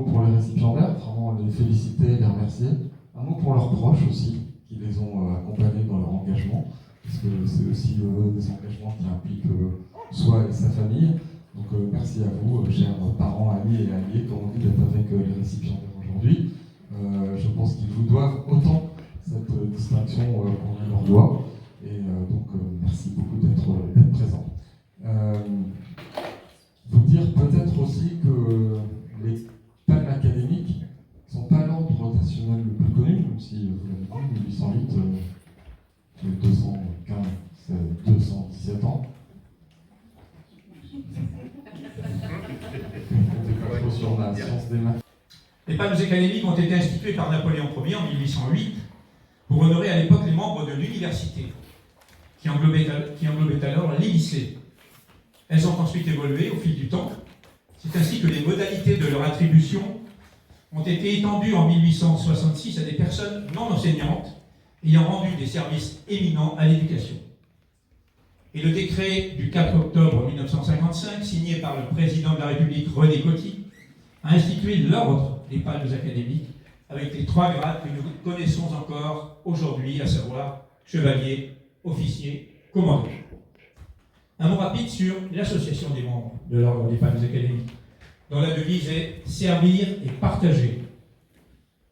Pour les récipiendaires, vraiment les féliciter et les remercier. Un mot pour leurs proches aussi, qui les ont accompagnés dans leur engagement, parce que c'est aussi des engagements qui impliquent soi et sa famille. Donc merci à vous, chers parents, amis et alliés, comme on dit, d'être avec les récipiendaires aujourd'hui. Je pense qu'ils vous doivent autant cette distinction qu'on leur doit. Et donc merci beaucoup d'être présents. Vous dire peut-être aussi que les palmes académiques ne sont pas l'ordre national le plus connu, même si vous l'avez dit, 1808, 215, c'est 217 ans. Sur la science des maths. Les palmes académiques ont été instituées par Napoléon Ier en 1808 pour honorer à l'époque les membres de l'université, qui englobaient alors les lycées. Elles ont ensuite évolué au fil du temps. C'est ainsi que les modalités de leur attribution ont été étendues en 1866 à des personnes non enseignantes ayant rendu des services éminents à l'éducation. Et le décret du 4 octobre 1955, signé par le président de la République René Coty, a institué l'ordre des palmes académiques avec les 3 grades que nous connaissons encore aujourd'hui, à savoir chevalier, officier, commandant. Un mot rapide sur l'association des membres de l'ordre des palmes académiques, dont la devise est « servir et partager ».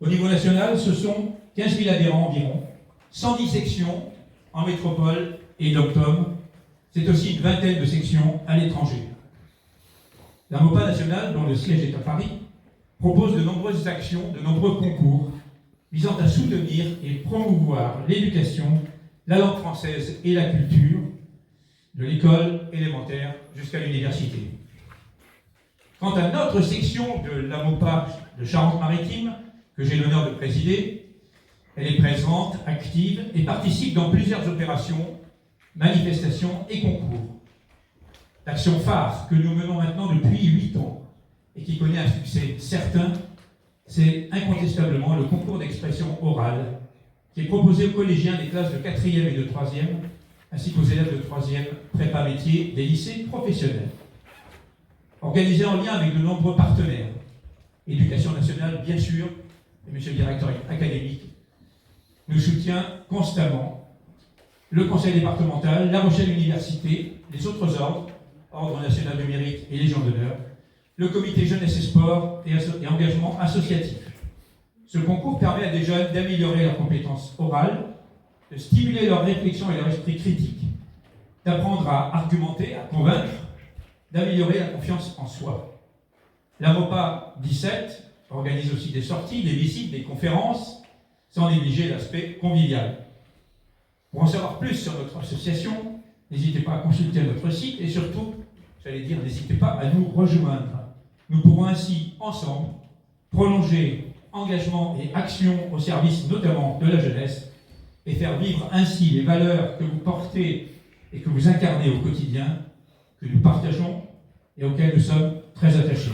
Au niveau national, ce sont 15 000 adhérents environ, 110 sections en métropole et dom-tom. C'est aussi une vingtaine de sections à l'étranger. La MOPA nationale, dont le siège est à Paris, propose de nombreuses actions, de nombreux concours visant à soutenir et promouvoir l'éducation, la langue française et la culture, de l'école élémentaire jusqu'à l'université. Quant à notre section de la MOPA de Charente-Maritime, que j'ai l'honneur de présider, elle est présente, active et participe dans plusieurs opérations, manifestations et concours. L'action phare que nous menons maintenant depuis 8 ans et qui connaît un succès certain, c'est incontestablement le concours d'expression orale qui est proposé aux collégiens des classes de 4e et de 3e, ainsi qu'aux élèves de 3e prépa métier des lycées professionnels. Organisé en lien avec de nombreux partenaires, Éducation nationale bien sûr, et monsieur le directeur académique, nous soutient constamment le conseil départemental, La Rochelle Université, les autres ordres, Ordre national de mérite et Légion d'honneur, le comité jeunesse et sport et engagement associatif. Ce concours permet à des jeunes d'améliorer leurs compétences orales, de stimuler leur réflexion et leur esprit critique, d'apprendre à argumenter, à convaincre, d'améliorer la confiance en soi. La MOPA 17 organise aussi des sorties, des visites, des conférences, sans négliger l'aspect convivial. Pour en savoir plus sur notre association, n'hésitez pas à consulter notre site et surtout, n'hésitez pas à nous rejoindre. Nous pourrons ainsi, ensemble, prolonger engagement et action au service notamment de la jeunesse et faire vivre ainsi les valeurs que vous portez et que vous incarnez au quotidien, que nous partageons et auxquelles nous sommes très attachés.